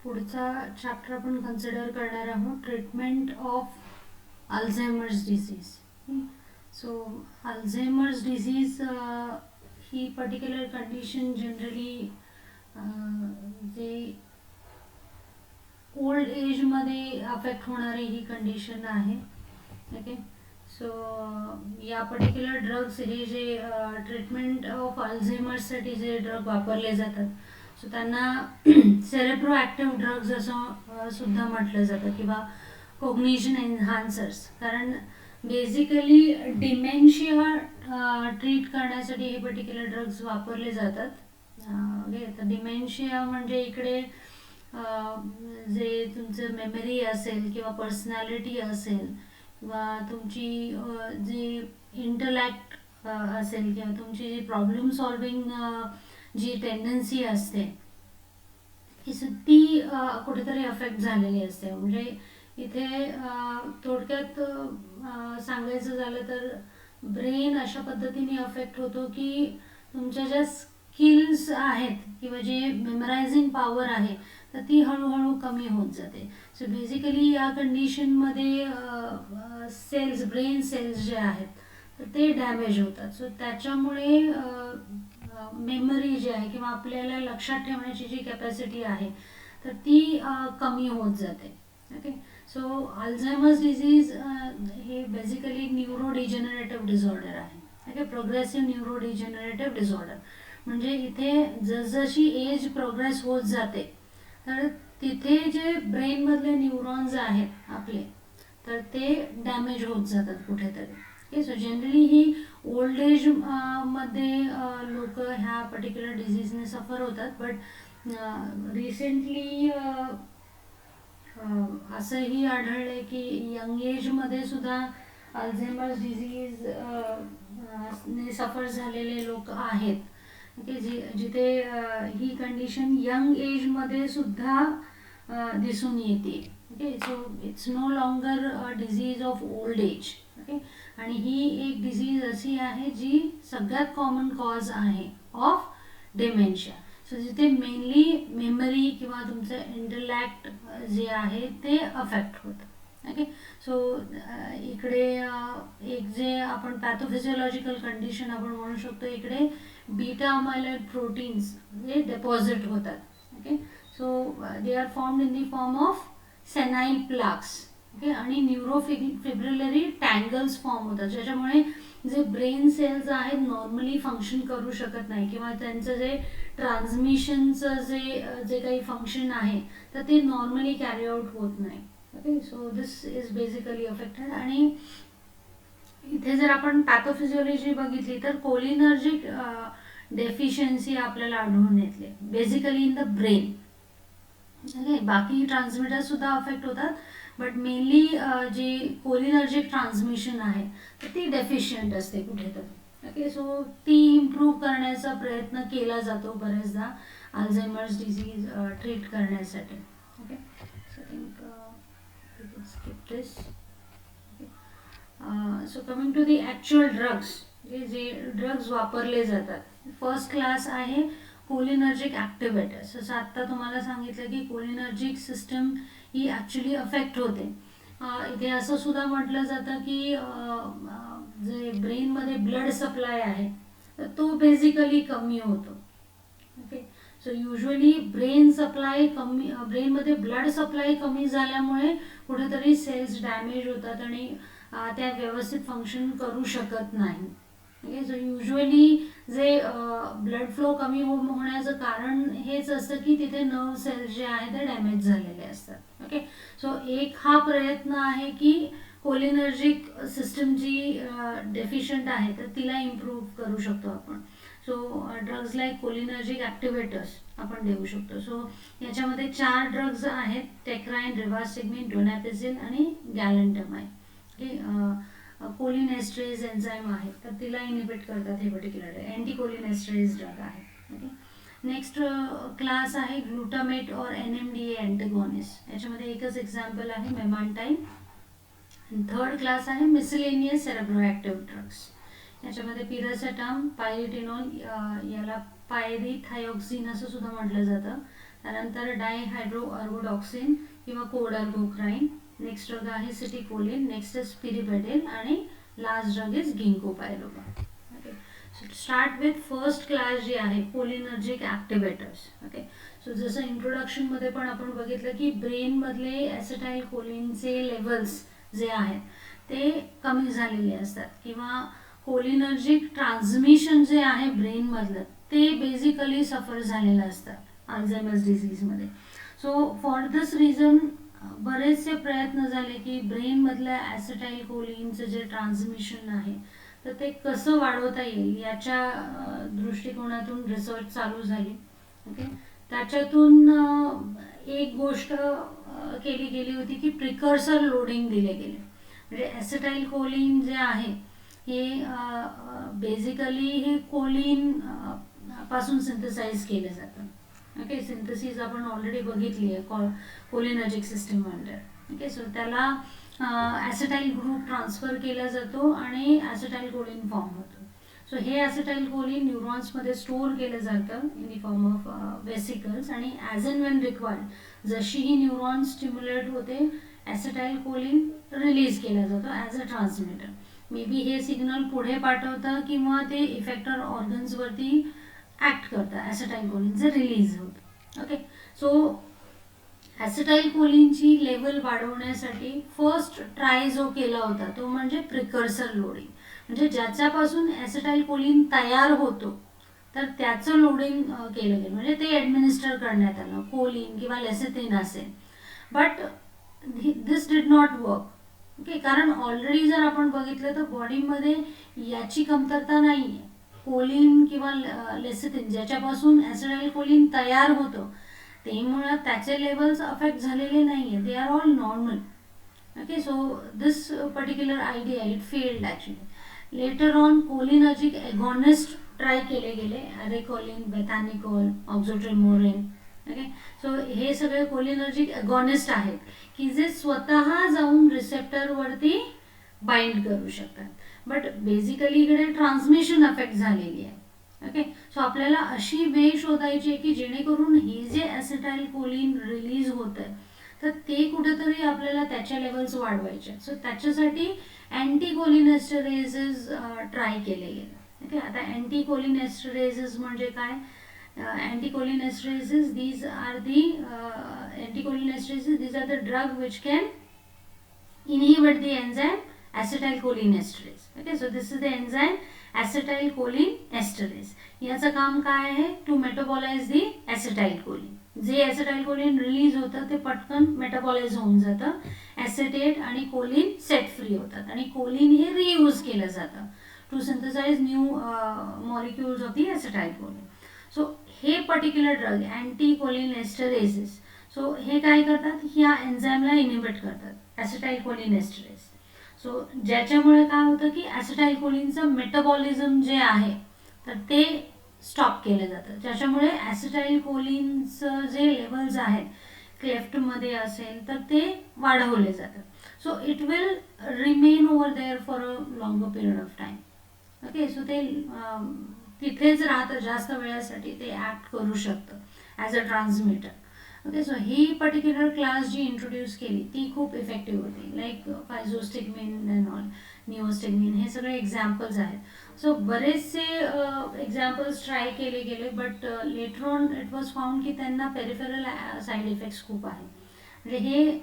पुढचा चॅप्टर आपण कन्सिडर करणार आहोत treatment of Alzheimer's disease. So Alzheimer's disease he particular condition generally जे ओल्ड एजमध्ये अफेक्ट होणारी ही कंडिशन आहे. ओके, सो या पर्टिक्युलर ड्रग्स हे जे ट्रीटमेंट ऑफ अल्झायमर्ससाठी जे ड्रग वापरले जातात, सो त्यांना सेरेब्रो ॲक्टिव्ह ड्रग्ज असं सुद्धा म्हटलं जातं किंवा कोग्निशन एन्हान्सर्स. कारण बेसिकली डिमेन्शिया ट्रीट करण्यासाठी हे पर्टिक्युलर ड्रग्ज वापरले जातात. ओके, तर डिमेन्शिया म्हणजे इकडे जे तुमचं मेमरी असेल किंवा पर्सनॅलिटी असेल किंवा तुमची जी इंटलॅक्ट असेल किंवा तुमची जी प्रॉब्लेम सॉल्विंग जी टेंडन्सी असते ती कुठेतरी अफेक्ट झालेली असते. म्हणजे इथे थोडक्यात सांगायचं झालं तर ब्रेन अशा पद्धतीने अफेक्ट होतो की तुमच्या ज्या स्किल्स आहेत किंवा जे मेमरायझिंग पॉवर आहे तर ती हळूहळू कमी होत जाते. सो बेसिकली या कंडिशनमध्ये सेल्स, ब्रेन सेल्स जे आहेत तर ते डॅमेज होतात. सो त्याच्यामुळे मेमरी जी आहे किंवा आपल्याला लक्षात ठेवण्याची जी कॅपॅसिटी आहे तर ती कमी होत जाते. ओके, सो अल्झायमर्स डिझीज हे बेसिकली न्यूरो डिजेनरेटिव्ह डिसऑर्डर आहे. ओके, प्रोग्रेसिव्ह न्यूरो डिजेनरेटिव्ह डिसऑर्डर म्हणजे इथे जसजशी एज प्रोग्रेस होत जाते तर तिथे जे ब्रेनमधले न्यूरॉन्स आहेत आपले तर ते डॅमेज होत जातात कुठेतरी. ओके, सो जनरली ही ओल्ड एज मध्ये लोक ह्या पर्टिक्युलर डिझीजने सफर होतात. बट रिसेंटली असंही आढळलं की यंग एजमध्ये सुद्धा अल्झायमर्स डिझीज ने सफर झालेले लोक आहेत. ओके, जिथे ही कंडिशन यंग एजमध्ये सुद्धा दिसून येते. Okay, so it's no longer a disease of old age. Okay, आणि ही एक डिझीज अशी आहे जी सगळ्यात कॉमन कॉज आहे ऑफ डिमेन्शिया. सो जिथे मेनली मेमरी किंवा तुमचं इंटलॅक्ट जे आहे ते अफेक्ट होतं. ओके, सो इकडे एक जे आपण पॅथोफिजिओलॉजिकल कंडिशन आपण म्हणू शकतो, इकडे बीटा अमायलॉइड प्रोटीन्स जे डेपॉझिट होतात. Okay, so they are formed in the form of senile plaques. Okay, आणि न्यूरोफिब्रिलरी टँगल्स फॉर्म होतात ज्याच्यामुळे जे ब्रेन सेल्स आहेत नॉर्मली फंक्शन करू शकत नाही किंवा त्यांचं जे ट्रान्समिशनचं जे काही फंक्शन आहे तर ते नॉर्मली कॅरी आउट होत नाही. Okay, so this is basically affected. आणि इथे जर आपण पॅथोफिजिओलॉजी बघितली तर कोलिनर्जिक डेफिशियन्सी आपल्याला आढळून येते basically in the brain. Okay, बाकी ट्रान्समिटर सुद्धा अफेक्ट होतात बट मेनली जी कोलिनर्जिक ट्रान्समिशन आहे तर ती डेफिशियंट असते कुठेतरी. ओके, सो ती इम्प्रूव्ह करण्याचा प्रयत्न केला जातो बरेचदा अल्झायमर्स डिझीज ट्रीट करण्यासाठी. Okay, so think skip this. So coming to the actual drugs, जे ड्रग्ज वापरले जातात, फर्स्ट क्लास आहे कोलिनर्जिक ॲक्टिवेटर्स. जसं आत्ता तुम्हाला सांगितलं की कोलिनर्जिक सिस्टम ही ॲक्च्युली अफेक्ट होते. इथे असं सुद्धा म्हटलं जातं की जे ब्रेनमध्ये ब्लड सप्लाय आहे तर तो बेसिकली कमी होतो. Okay, so usually brain supply कमी, ब्रेनमध्ये ब्लड सप्लाय कमी झाल्यामुळे कुठेतरी सेल्स डॅमेज होतात आणि त्या व्यवस्थित फंक्शन करू शकत नाही. ओके, सो युजली जे ब्लड फ्लो कमी होण्याचं कारण हेच असतं की तिथे नर्व सेल्स जे आहेत ते डॅमेज झालेले असतात. ओके, सो एक हा प्रयत्न आहे की कोलिनर्जिक सिस्टम जी डेफिशियंट आहे तर तिला इम्प्रूव्ह करू शकतो आपण. सो ड्रग्ज लाईक कोलिनर्जिक ॲक्टिवेटर्स आपण देऊ शकतो. सो याच्यामध्ये 4 ड्रग्ज आहेत, टेक्राइन, रिवास्टिग्मिन, डोनॅपिझिल आणि गॅलंटमाइन. ओके, कोलिनेस्ट्रेज एन्झाईम आहे तर तिला इनिबिट करतात हे पर्टिक्युलर अँटी कोलिनेस्ट्रेज ड्रग आहे. ओके, नेक्स्ट क्लास आहे ग्लुटामेट और NMDA अँटेगॉनिस्ट. याच्यामध्ये एकच एक्झाम्पल आहे मेमांटाईन. थर्ड क्लास आहे मिसलेनियस सेरेब्रोॲक्टिव्ह ड्रग्स. याच्यामध्ये पिरासेटाम, पायरिटिनॉल, याला पायरिथायोक्सिन असं सुद्धा म्हटलं जातं, त्यानंतर डायहायड्रोअर्गोडॉक्सिन किंवा कोडर्गोक्राईन. नेक्स्ट ड्रग आहे सिटिकोलिन. नेक्स्ट इज पिरिपेडेल आणि last drug is ginkgo biloba. Okay, start with first class जी आहे कोलिनर्जिक ॲक्टिवेटर्स. ओके, सो जसं इंट्रोडक्शनमध्ये पण आपण बघितलं की ब्रेनमधले ॲसिटाईल कोलिनचे लेवल्स जे आहेत ते कमी झालेले असतात किंवा कोलिनर्जिक ट्रान्समिशन जे आहे ब्रेनमधलं ते बेसिकली सफर झालेलं असतं अल्झायमर्स डिझीजमध्ये. सो फॉर दिस रिझन बरेचसे प्रयत्न झाले की ब्रेनमधल्या ॲसिटाईल कोलिनचं जे ट्रान्समिशन आहे तर ते कसं वाढवता येईल याच्या दृष्टिकोनातून रिसर्च चालू झाली. ओके, त्याच्यातून एक गोष्ट केली गेली होती की प्रिकर्सर लोडिंग दिले गेले. म्हणजे ॲसिटाईल कोलिन जे आहे हे बेसिकली हे कोलिन पासून सिंथेसाइज केलं जातं. ओके, सिंथेसिस आपण ऑलरेडी बघितली आहे cholinergic system under. Okay, so त्याला ॲसिटाईल ग्रुप ट्रान्सफर केला जातो आणि ॲसिटाईल कोलिन फॉर्म होतो. सो हे ॲसिटाईल कोलिन न्यूरॉन्समध्ये स्टोअर केलं जातं in the form of vesicles आणि ॲज अँड वेन रिक्वायर्ड जशी ही न्यूरॉन स्टिम्युलेट होते ॲसिटाईल कोलिन रिलीज केला जातो as a transmitter. May be हे सिग्नल पुढे पाठवतं किंवा ते इफेक्टर ऑर्गन्सवरती ॲक्ट करतं ॲसिटाईल कोलिन जे रिलीज होतं. ओके, सो ॲसिटाईल कोलिनची लेवल वाढवण्यासाठी फर्स्ट ट्राय जो केला होता तो म्हणजे प्रिकर्सर लोडिंग. म्हणजे ज्याच्यापासून ॲसिटाईल कोलिन तयार होतो तर त्याचं लोडिंग केलं गेलं. म्हणजे ते ॲडमिनिस्टर करण्यात आलं कोलिन किंवा लेसिथिन असेल. But this did not work. Okay, कारण ऑलरेडी जर आपण बघितलं तर बॉडीमध्ये याची कमतरता नाही आहे. कोलिन किंवा लेसिथिन ज्याच्यापासून ॲसिटाईल कोलिन तयार होतं ते मुळात त्याचे लेवल्स अफेक्ट झालेले नाही आहे. They are all normal. Okay, so this particular idea it failed actually. Later on cholinergic agonist try केले गेले. अरेकोलिन, बेथॅनिकॉल, ऑक्झोट्रिमोरेन. ओके, सो हे सगळे कोलिनर्जिक एगॉनिस्ट आहेत की जे स्वतः जाऊन रिसेप्टरवरती बाइंड करू शकतात. बट बेसिकली इकडे ट्रान्समिशन अफेक्ट झालेली आहे. ओके, सो आपल्याला अशी वे शोधायची आहे की जेणेकरून हे जे ॲसिटाईल कोलिन रिलीज होत आहे तर ते कुठेतरी आपल्याला त्याच्या लेवल्स वाढवायचे. सो त्याच्यासाठी अँटीकोलिनेस्टरेजेस ट्राय केले गेले. ओके, आता अँटीकोलिनेस्टरेजेस म्हणजे काय? Anticholinesterase, these are the the drug which can inhibit the enzyme acetylcholinesterase. Okay, so this is the enzyme acetylcholinesterase. याचं काम काय आहे? To metabolise the acetylcholine. जे acetylcholine रिलीज होतं ते पटकन मेटाबॉलाइज होऊन जातं. ॲसिटेट आणि कोलिन सेट फ्री होतात आणि कोलिन हे रियूज केलं जातं to synthesize new molecules of the acetylcholine. So हे पर्टिक्युलर ड्रग अँटीकोलिनेस्टरेजेस, सो हे काय करतात? ह्या एन्झाईमला इनिबिट करतात ॲसिटाइलकोलिनेस्टरेज. सो ज्याच्यामुळे काय होतं की ॲसिटाइलकोलिनचं मेटाबॉलिझम जे आहे तर ते स्टॉप केलं जातं. ज्याच्यामुळे ॲसिटाइलकोलिनचं जे लेवल्स आहेत क्लेफ्टमध्ये असेल तर ते वाढवले जातात. So it will remain over there for a longer period of time. Okay, so ते तिथेच राहतं जास्त वेळासाठी. ते ॲक्ट करू शकतं as a transmitter. Okay, so ही पर्टिक्युलर क्लास जी इंट्रोड्यूस केली ती खूप इफेक्टिव्ह होती. Like physostigmine and all, neostigmine, हे सगळे एक्झाम्पल्स आहेत. सो बरेचसे एक्झाम्पल्स ट्राय केले गेले but later on it was found की त्यांना पेरिफेरल साईड इफेक्ट्स खूप आहेत. म्हणजे हे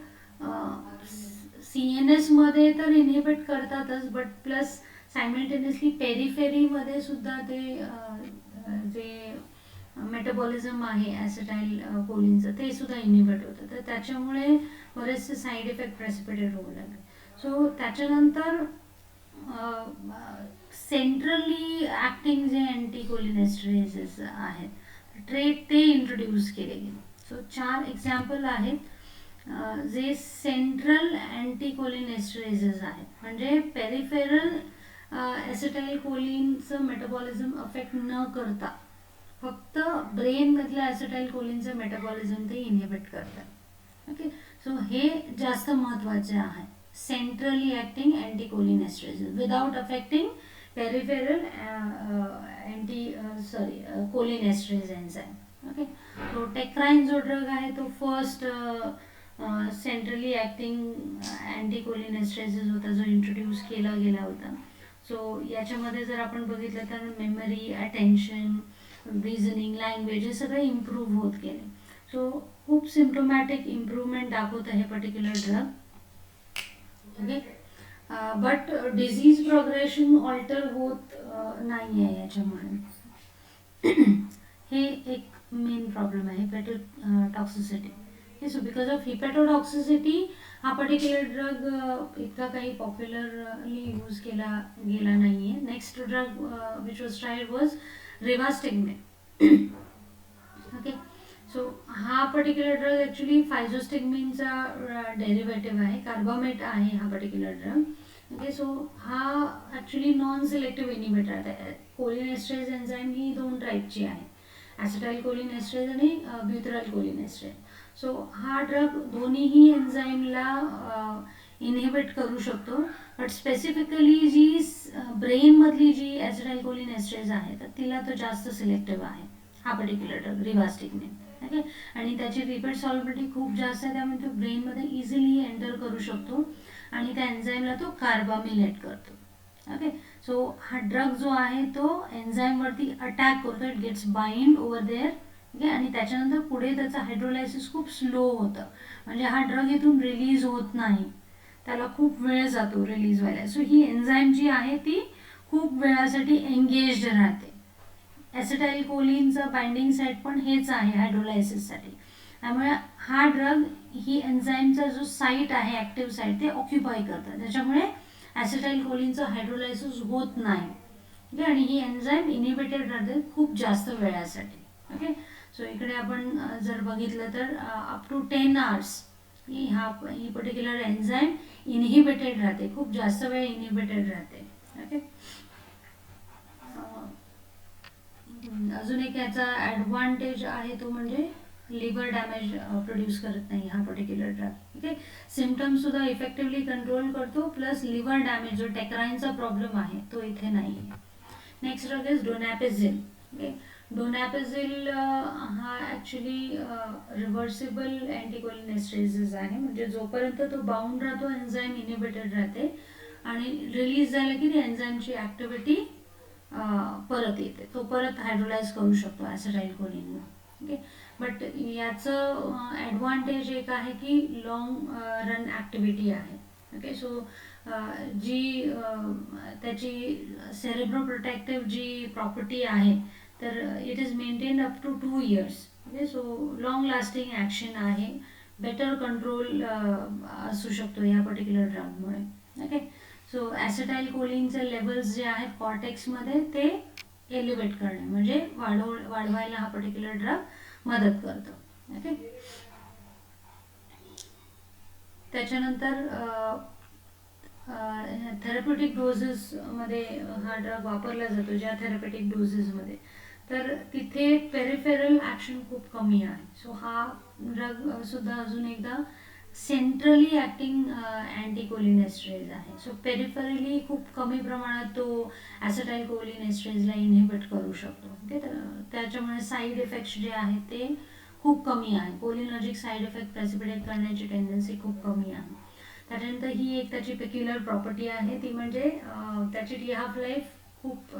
CNS मध्ये तर इनहिबिट करतातच बट प्लस सायमल्टेनियसली पेरिफेरीमध्ये सुद्धा ते जे मेटाबॉलिझम आहे ॲसिटाईल कोलिनचं ते सुद्धा इनहिबिट होतं. तर त्याच्यामुळे बरेचसे साईड इफेक्ट प्रेसिपिटेट होऊ लागले. सो त्याच्यानंतर सेंट्रली ॲक्टिंग जे अँटीकोलिनेस्टरेजेस आहेत ते इंट्रोड्यूस केले गेले. सो 4 एक्झाम्पल आहेत जे सेंट्रल अँटीकोलिनेस्टरेजेस आहेत. म्हणजे पेरिफेरल ॲसिटाइलकोलिनचं मेटाबॉलिझम अफेक्ट न करता फक्त ब्रेनमधल्या ॲसिटाइलकोलिनचं मेटाबॉलिझम ते इनहिबिट करतात. ओके, सो हे जास्त महत्त्वाचे आहे. Centrally acting anticholinesterases without affecting peripheral cholinesterase enzyme. Okay. तो टेक्राइन जो ड्रग आहे तो फर्स्ट सेंट्रली ॲक्टिंग अँटीकोलिनेस्ट्रेसिस होता जो इंट्रोड्यूस केला गेला होता. सो याच्यामध्ये जर आपण बघितलं तर मेमरी, अटेन्शन, रिझनिंग, लँग्वेज हे सगळे इम्प्रूव्ह होत गेले. सो खूप सिम्प्टोमॅटिक इम्प्रूव्हमेंट दाखवतं हे particular drug. Okay. But disease progression alter होत नाही आहे याच्यामुळे. हे एक मेन प्रॉब्लेम आहे hepatotoxicity. Okay. So because of hepatotoxicity हा पर्टिक्युलर ड्रग इतका काही पॉप्युलरली यूज केला गेला नाही आहे. Next drug which was tried was rivastigmine. Okay. So हा पर्टिक्युलर ड्रग ॲक्च्युली फायझोस्टिग्मिनचा डेरिव्हेटिव्ह आहे, कार्बामेट आहे हा पर्टिक्युलर ड्रग. ओके. सो हा ॲक्च्युली नॉन सिलेक्टिव्ह इनिबिटर आहे. कोलिनेस्ट्रेज एन्झाईम ही 2 टाईपची आहे, ॲसिटाइल कोलिनेस्ट्रेज आणि ब्युटराइल कोलिनेस्ट्रेज. सो हा ड्रग दोन्हीही एन्झाईमला इनहिबिट करू शकतो. बट स्पेसिफिकली जी ब्रेनमधली जी ॲसिटाइल कोलिनेस्ट्रेज आहे तर तिला तो जास्त सिलेक्टिव्ह आहे हा पर्टिक्युलर ड्रग रिवास्टिग्मेन. ओके. आणि त्याची रिपीट सॉल्युबिलिटी खूप जास्त आहे, त्यामुळे तो ब्रेनमध्ये इझिली एंटर करू शकतो आणि त्या एन्झाईमला तो कार्बामिलेट करतो. ओके. सो हा ड्रग जो आहे तो एन्झाईमवरती अटॅक करतो, it gets bind over there. Okay. आणि त्याच्यानंतर पुढे त्याचं हायड्रोलायसिस खूप स्लो होतं, म्हणजे हा ड्रग इथून रिलीज होत नाही, त्याला खूप वेळ जातो रिलीज व्हायला. सो ही एन्झाईम जी आहे ती खूप वेळासाठी एंगेज्ड राहते. ॲसिटाइल कोलिनचं बाइंडिंग साईट पण हेच आहे हायड्रोलायसिससाठी. त्यामुळे हा ड्रग ही एन्झाईमचा जो साईट आहे ॲक्टिव्ह साईट ते ऑक्युपाय करतात, त्याच्यामुळे ॲसिटाइल कोलिनचं हायड्रोलायसिस होत नाही. ओके. आणि ही एन्झाईम इनिबिटेड राहते खूप जास्त वेळासाठी. ओके. सो इकडे आपण जर बघितलं तर अप टू 10 hours ही पर्टिक्युलर एन्झाईम इनहिबिटेड राहते, खूप जास्त वेळ इनहिबिटेड राहते. ओके. अजून एक याचा ॲडव्हान्टेज आहे तो म्हणजे लिव्हर डॅमेज प्रोड्यूस करत नाही हा पर्टिक्युलर ड्रग. ओके. सिम्पटम्ससुद्धा इफेक्टिव्हली कंट्रोल करतो, प्लस लिव्हर डॅमेज जो टेक्राइनचा प्रॉब्लेम आहे तो इथे नाही आहे. Next drug is donepezil. Okay. Donepezil हा ॲक्च्युली रिव्हर्सिबल अँटीकोलिनेस्ट्रेसिस आहे, म्हणजे जोपर्यंत तो बाउंड राहतो एन्झाईम इनिबिटेड राहते आणि रिलीज झालं की ती एन्झाईमची ॲक्टिव्हिटी परत येते, तो परत हायड्रोलाइज करू शकतो ॲसिटाइल कोलिनला. ओके. बट याचं ॲडव्हान्टेज एक आहे की लॉंग रन ॲक्टिव्हिटी आहे. ओके. सो जी त्याची सेरेब्रोप्रोटेक्टिव्ह जी प्रॉपर्टी आहे तर it is maintained up to 2 years. Okay. So long lasting action आहे, बेटर कंट्रोल असू शकतो या पर्टिक्युलर ड्रगमुळे. ओके. सो ॲसिटाइल कोलिनचे लेवल्स जे आहेत कॉर्टेक्समध्ये ते एलिव्हेट करणे म्हणजे वाढवायला हा पर्टिक्युलर ड्रग मदत करतो. ओके. त्याच्यानंतर थेरप्युटिक डोसेसमध्ये हा ड्रग वापरला जातो, ज्या थेरप्युटिक डोसेसमध्ये तर तिथे पेरिफेरल ॲक्शन खूप कमी आहे. सो हा ड्रग सुद्धा अजून एकदा सेंट्रली ॲक्टिंग अँटीकोलिनेस्ट्रेज आहे. सो पेरिफेरली खूप कमी प्रमाणात तो ॲसिटाइल कोलिनेस्ट्रेजला इनहिबिट करू शकतो. ओके. तर त्याच्यामुळे साईड इफेक्ट्स जे आहेत ते खूप कमी आहे. कोलिनर्जिक साईड इफेक्ट प्रेसिपिटेट करण्याची टेंडन्सी खूप कमी आहे. त्याच्यानंतर ही एक त्याची पेक्युलर प्रॉपर्टी आहे, ती म्हणजे त्याची टी हाफ लाईफ खूप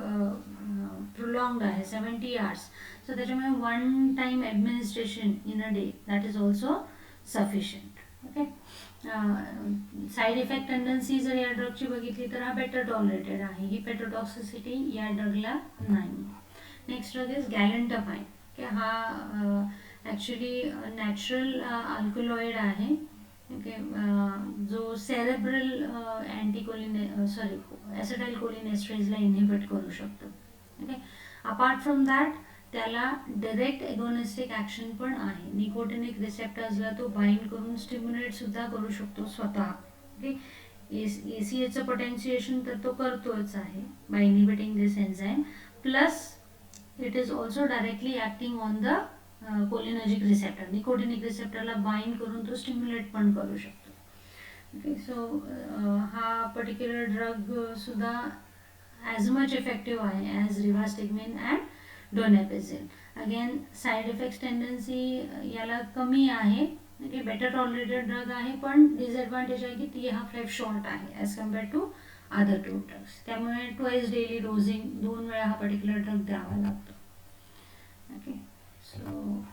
प्रोलॉंग्ड आहे, 70 hours. सो त्याच्यामुळे 1 time administration in a day that is also sufficient. Okay. Side effect tendency जर या ड्रगची बघितली तर हा बेटर टॉलरेटेड आहे, हिपॅटोटॉक्सिसिटी या ड्रगला नाही. Next drug is galantamine. Okay. हा ॲक्च्युली नॅचरल अल्कलॉइड आहे. ओके. जो सेरेब्रल ॲसिटाइल कोलिनेस्ट्रेजला इनहिबिट करू शकतो. ओके. अपार्ट फ्रॉम दॅट त्याला डायरेक्ट एगोनिस्टिक ॲक्शन पण आहे, निकोटिनिक रिसेप्टर्सला तो बाइंड करून स्टिम्युलेट सुद्धा करू शकतो स्वतः. ओके. ACHचं पोटेन्शिएशन तर तो करतोच आहे by inhibiting this enzyme, plus it is also directly acting on the cholinergic receptor, nicotinic रिसेप्टरला बाइंड करून तो स्टिम्युलेट पण करू शकतो. ओके. सो हा पर्टिक्युलर ड्रग सुद्धा ॲज मच इफेक्टिव्ह आहे as rivastigmine and donepezil. Again side effects tendency याला कमी आहे, ओके. बेटर टॉलरेटेड ड्रग आहे, पण डिसएडव्हान्टेज आहे की ती हाफ लाईफ शॉर्ट आहे as compared to other two drugs. त्यामुळे ट्वाईस डेली डोजिंग 2 वेळा हा पर्टिक्युलर ड्रग द्यावा लागतो, okay. So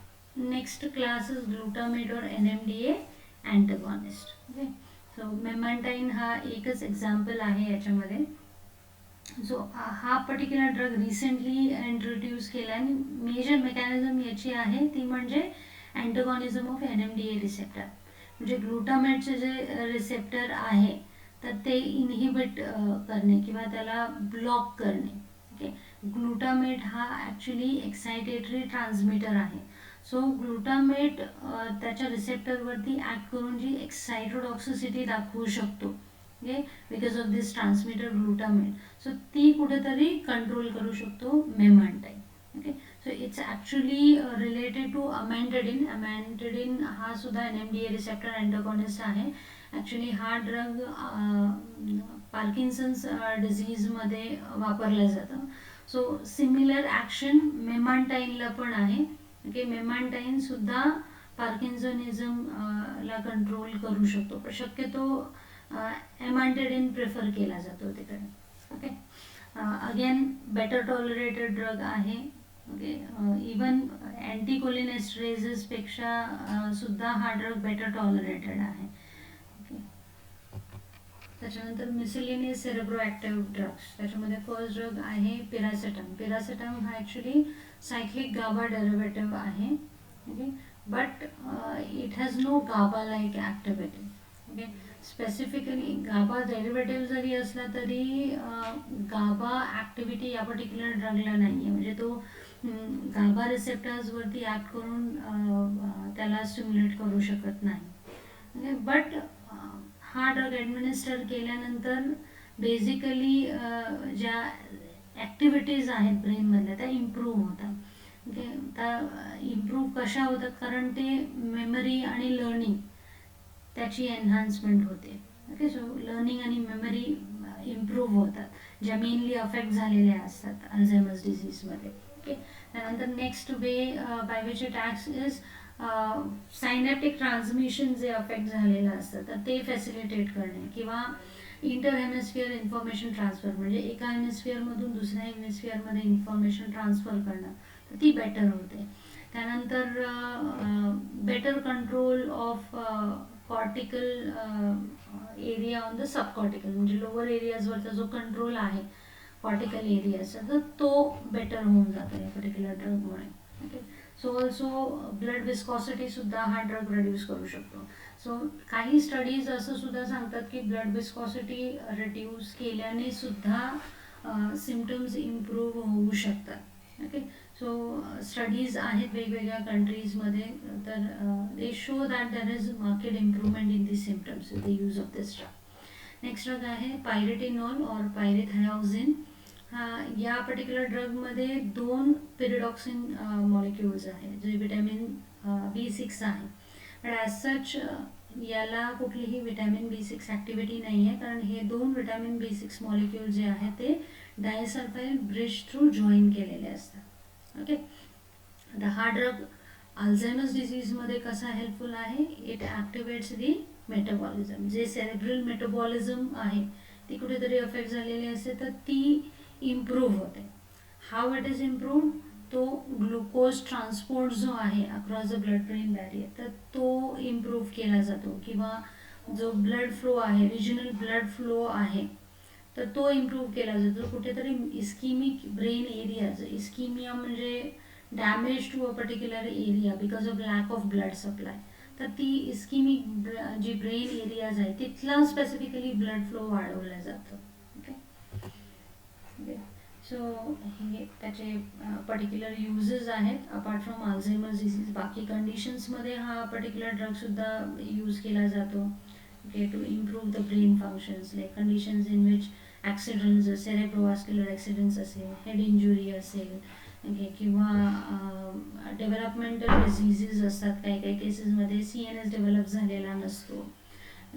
next class is glutamate और NMDA antagonist, okay. So memantine हा एकच एक्झाम्पल आहे याच्यामध्ये. सो हा पर्टिक्युलर ड्रग रिसेंटली इंट्रोड्यूस केला आणि मेजर मेकॅनिझम याची आहे ती म्हणजे अँटागॉनिझम ऑफ NMDA रिसेप्टर. म्हणजे ग्लुटामेटचे जे रिसेप्टर आहे तर ते इनहिबिट करणे किंवा त्याला ब्लॉक करणे, ओके. ग्लुटामेट हा ॲक्च्युली एक्सायटेटरी ट्रान्समीटर आहे. सो ग्लुटामेट त्याच्या रिसेप्टरवरती ॲक्ट करून जी एक्सायटोटॉक्सिसिटी दाखवू शकतो, okay, because of this transmitter glutamate. So ती कुठेतरी कंट्रोल करू शकतो memantine, okay. So it's actually related to amantadine. Amantadine हा सुद्धा NMDA रिसेप्टर अँटागॉनिस्ट आहे. ॲक्च्युली हा ड्रग पार्किन्सन्स डिझीजमध्ये वापरला जातं. सो सिमिलर ॲक्शन मेमॅन्टाईनला पण आहे, ओके. मेमॅन्टाईनसुद्धा पार्किन्सनिझम ला कंट्रोल करू शकतो, पण शक्यतो एमॅन्टेडिन प्रेफर केला जातो तिकडे, okay. Again better tolerated drug आहे, ओके. इवन अँटीकोलिनेस्टरेझेसपेक्षा सुद्धा हा ड्रग बेटर टॉलरेटेड आहे, ओके. त्याच्यानंतर मिसेलेनियस सेरेब्रो ॲक्टिव्ह ड्रग्स. त्याच्यामध्ये फर्स्ट ड्रग आहे पिरासेटम. पिरासेटम हा ॲक्च्युली सायक्लिक गाबा डेरिव्हेटिव्ह आहे, okay. But it has no GABA like activity, okay. Specifically GABA derivative जरी असला तरी गाबा ॲक्टिव्हिटी या पर्टिक्युलर ड्रगला नाही आहे. म्हणजे तो गाबा रिसेप्टर्सवरती ॲक्ट करून त्याला स्टिम्युलेट करू शकत नाही, ओके. बट हा ड्रग ॲडमिनिस्टर केल्यानंतर बेसिकली ज्या ॲक्टिव्हिटीज आहेत ब्रेनमधल्या त्या इम्प्रूव्ह होतात, ओके. त्या इम्प्रूव्ह कशा होतात, कारण ते मेमरी आणि लर्निंग त्याची एन्हान्समेंट होते, ओके. सो लर्निंग आणि मेमरी इम्प्रूव्ह होतात, ज्या मेनली अफेक्ट झालेल्या असतात अल्झायमर्स डिझीजमध्ये, ओके. त्यानंतर next way by which it acts is synaptic transmission जे अफेक्ट झालेलं असतं तर ते फॅसिलिटेट करणे किंवा इंटर हेमिस्फिअर इन्फॉर्मेशन ट्रान्सफर, म्हणजे एका हेमिस्फिअरमधून दुसऱ्या हेमिस्फिअरमध्ये इन्फॉर्मेशन ट्रान्सफर करणं तर ती बेटर होते. त्यानंतर better control of cortical area on the subcortical, म्हणजे लोअर एरियाजवरचा जो कंट्रोल आहे कॉर्टिकल एरियाचा तर तो बेटर होऊन जातो या पर्टिक्युलर ड्रगमुळे, ओके. सो ऑल्सो ब्लड विस्कॉसिटीसुद्धा हा ड्रग रिड्यूस करू शकतो. सो काही स्टडीज असं सुद्धा सांगतात की ब्लड विस्कॉसिटी रिड्यूस केल्याने सुद्धा सिम्पटम्स इम्प्रूव्ह होऊ शकतात, ओके. सो स्टडीज आहेत वेगवेगळ्या कंट्रीजमध्ये, तर दे show that there is market improvement in the symptoms with the use of this drug. Next drug आहे पायरेटिनॉल और पायरेथायोझिन. हा या पर्टिक्युलर ड्रगमध्ये 2 पिरिडॉक्सिन मॉलिक्युल्स आहेत जे विटॅमिन B6 आहे, पण ॲज सच याला कुठलीही विटॅमिन B6 ॲक्टिव्हिटी नाही आहे, कारण हे 2 विटॅमिन B6 मॉलिक्युल जे आहे ते डायसल्फाइड ब्रिज थ्रू जॉईन केलेले असतात, ओके. आता हा ड्रग अल्झायमर्स डिझीजमध्ये कसा हेल्पफुल आहे, इट ॲक्टिवेट्स दी मेटाबॉलिझम. जे सेरेब्रल मेटाबॉलिझम आहे ती कुठेतरी अफेक्ट झालेली असते तर ती इम्प्रूव्ह होते. हाव इट इज इम्प्रूव्ह, तो ग्लुकोज ट्रान्सपोर्ट जो आहे across the blood brain barrier तर तो इम्प्रूव्ह केला जातो, किंवा जो ब्लड फ्लो आहे रिजनल ब्लड फ्लो आहे तर तो इम्प्रूव्ह केला जातो. कुठेतरी इस्किमिक ब्रेन एरियाज, इस्किमिया म्हणजे damage to a particular area because of lack of blood supply, तर ती इस्किमिक जी ब्रेन एरियाज आहे तिथला स्पेसिफिकली ब्लड फ्लो वाढवला जातो, ओके. सो हे त्याचे पर्टिक्युलर युजेस आहेत अपार्ट फ्रॉम अल्झायमर्स डिसीज. बाकी कंडिशन्समध्ये हा पर्टिक्युलर ड्रगसुद्धा यूज केला जातो, okay, to improve the brain functions, like conditions in which accidents, cerebrovascular accidents असेल, हेड इंजुरी असेल, ओके, किंवा डेव्हलपमेंटल डिझिजेस असतात काही काही केसेसमध्ये CNS डेव्हलप झालेला नसतो,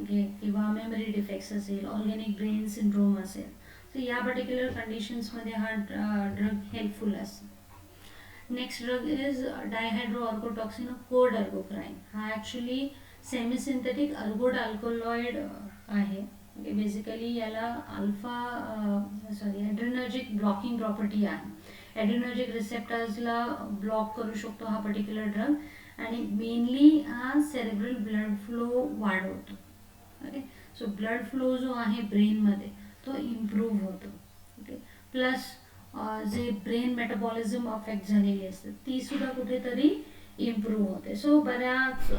ओके, किंवा मेमरी डिफेक्ट्स असेल, ऑर्गॅनिक ब्रेन सिंड्रोम असेल, तर या पर्टिक्युलर कंडिशन्समध्ये हा ड्रग हेल्पफुल असतो. Next drug is dihydroergotoxine codergocrine. हा actually semi synthetic ergot alkaloid आहे. बेसिकली याला ॲड्रेनर्जिक ब्लॉकिंग प्रॉपर्टी आहे. ॲड्रेनर्जिक रिसेप्टर्सला ब्लॉक करू शकतो हा पर्टिक्युलर ड्रग आणि मेनली हा सेरेब्रल ब्लड फ्लो वाढवतो. ओके, सो ब्लड फ्लो जो आहे ब्रेनमध्ये तो इम्प्रूव्ह होतो. ओके, प्लस जे ब्रेन मेटाबॉलिझम अफेक्ट झालेली असते ती सुद्धा कुठेतरी इम्प्रूव्ह होते. सो बऱ्याच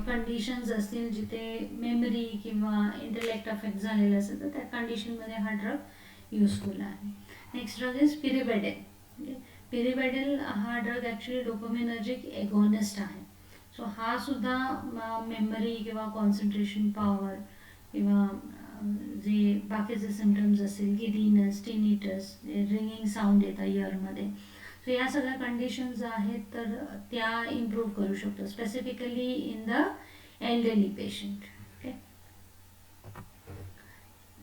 कंडिशन्स असतील जिथे मेमरी किंवा इंटेलेक्ट अफेक्ट झालेलं असेल तर त्या कंडिशनमध्ये हा ड्रग युजफुल आहे. Next drug is piribedil. Piribedil हा ड्रग ॲक्च्युली डोपामिनर्जिक एगोनिस्ट आहे. सो हा सुद्धा मेमरी किंवा कॉन्सन्ट्रेशन पॉवर किंवा जे बाकीचे सिम्पटम्स असतील गिडीनेस, टिनिटस, रिंगिंग साऊंड येतं इयरमध्ये, सो या सगळ्या कंडिशन्स आहेत तर त्या इम्प्रूव्ह करू शकतो specifically in the elderly patient. Okay,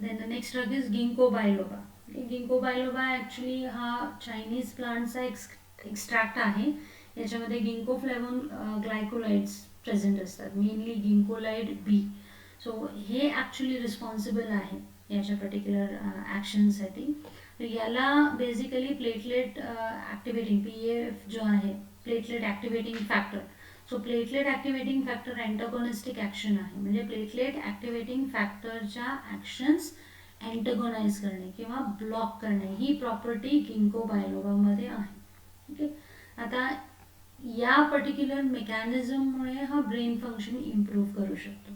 then the next drug is ginkgo biloba. Ginkgo biloba actually हा चायनीज प्लांटचा एक्स्ट्रॅक्ट आहे. याच्यामध्ये गिंको फ्लेवोन ग्लायकोलाइड्स प्रेझेंट असतात, मेनली गिंकोलाइड बी. सो हे ॲक्च्युली रिस्पॉन्सिबल आहे याच्या पर्टिक्युलर ॲक्शनसाठी. तर याला बेसिकली प्लेटलेट ॲक्टिवेटिंग PAF जो आहे platelet activating factor. So platelet activating factor antagonistic action आहे, म्हणजे प्लेटलेट ॲक्टिवेटिंग फॅक्टरच्या ॲक्शन्स अँटागोनाइज करणे किंवा ब्लॉक करणे ही प्रॉपर्टी गिंको बायलोबामध्ये आहे. ओके, आता या पर्टिक्युलर मेकॅनिझममुळे हा ब्रेन फंक्शन इम्प्रूव्ह करू शकतो.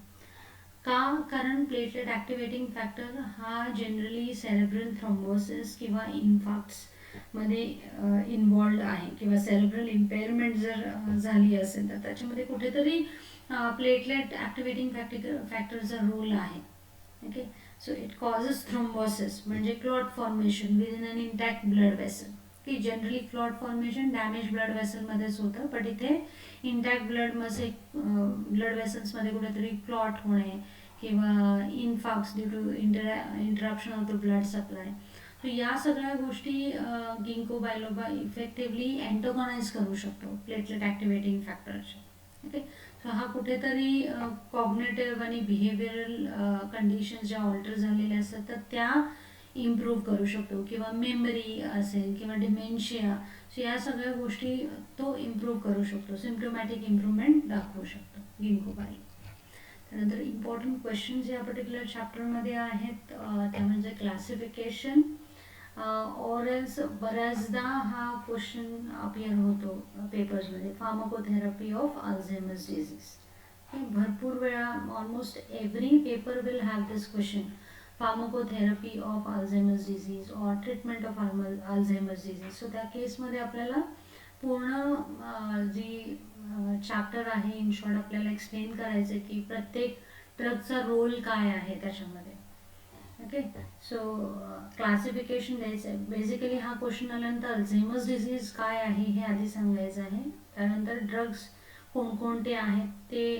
का? कारण प्लेटलेट ॲक्टिवेटिंग फॅक्टर हा जनरली सेरेब्रल थ्रोम्बोसिस किंवा इन्फार्क्ट्समध्ये इन्वॉल्ड आहे किंवा सेरेब्रल इम्पेअरमेंट जर झाली असेल तर त्याच्यामध्ये कुठेतरी प्लेटलेट ॲक्टिवेटिंग फॅक्टरचा रोल आहे. Okay, so it causes thrombosis म्हणजे clot formation within an intact blood vessel. की generally clot formation damage blood वेसलमध्येच होतं, बट इथे इंटॅक्ट ब्लड वेसल्समध्ये कुठेतरी क्लॉट होणे किंवा infarcts due to interruption of the blood supply. So या सगळ्या गोष्टी गिंको बायलोबा इफेक्टिव्हली अँटागोनाइज करू शकतो प्लेटलेट ॲक्टिवेटिंग फॅक्टरचे. ओके, सो हा कुठेतरी कॉग्नेटिव्ह आणि बिहेवियरल कंडिशन्स ज्या ऑल्टर झालेल्या असतात तर त्या इम्प्रूव्ह करू शकतो किंवा मेमरी असेल किंवा डिमेन्शिया. सो या सगळ्या गोष्टी तो इम्प्रूव्ह करू शकतो, सिम्प्टोमॅटिक इम्प्रूव्हमेंट दाखवू शकतो गिंको बायलोबा. त्यानंतर इम्पॉर्टंट क्वेश्चन्स या पर्टिक्युलर चॅप्टरमध्ये आहेत त्या म्हणजे क्लासिफिकेशन ऑर एल्स बऱ्याचदा हा क्वेश्चन अपियर होतो पेपर्समध्ये, फार्माकोथेरपी ऑफ अल्झायमर्स डिझीज. भरपूर वेळा almost every paper will have this question, pharmacotherapy of Alzheimer's disease or treatment of Alzheimer's disease. So त्या केसमध्ये आपल्याला पूर्ण जी चॅप्टर आहे इन शॉर्ट आपल्याला एक्सप्लेन करायचं आहे की प्रत्येक ड्रगचा रोल काय आहे त्याच्यामध्ये. ओके, सो क्लासिफिकेशन द्यायचं आहे. बेसिकली हा क्वेश्चन आल्यानंतर अल्झायमर्स डिझीज काय आहे हे आधी सांगायचं आहे, त्यानंतर ड्रग्स कोणकोणते आहेत ते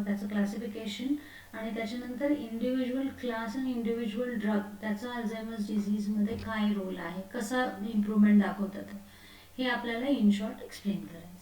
त्याचं क्लासिफिकेशन आणि त्याच्यानंतर इंडिव्हिज्युअल क्लास आणि इंडिव्हिज्युअल ड्रग त्याचा अल्झायमर्स डिझीजमध्ये काय रोल आहे, कसा इम्प्रूव्हमेंट दाखवतात हे आपल्याला इन शॉर्ट एक्सप्लेन करायचं.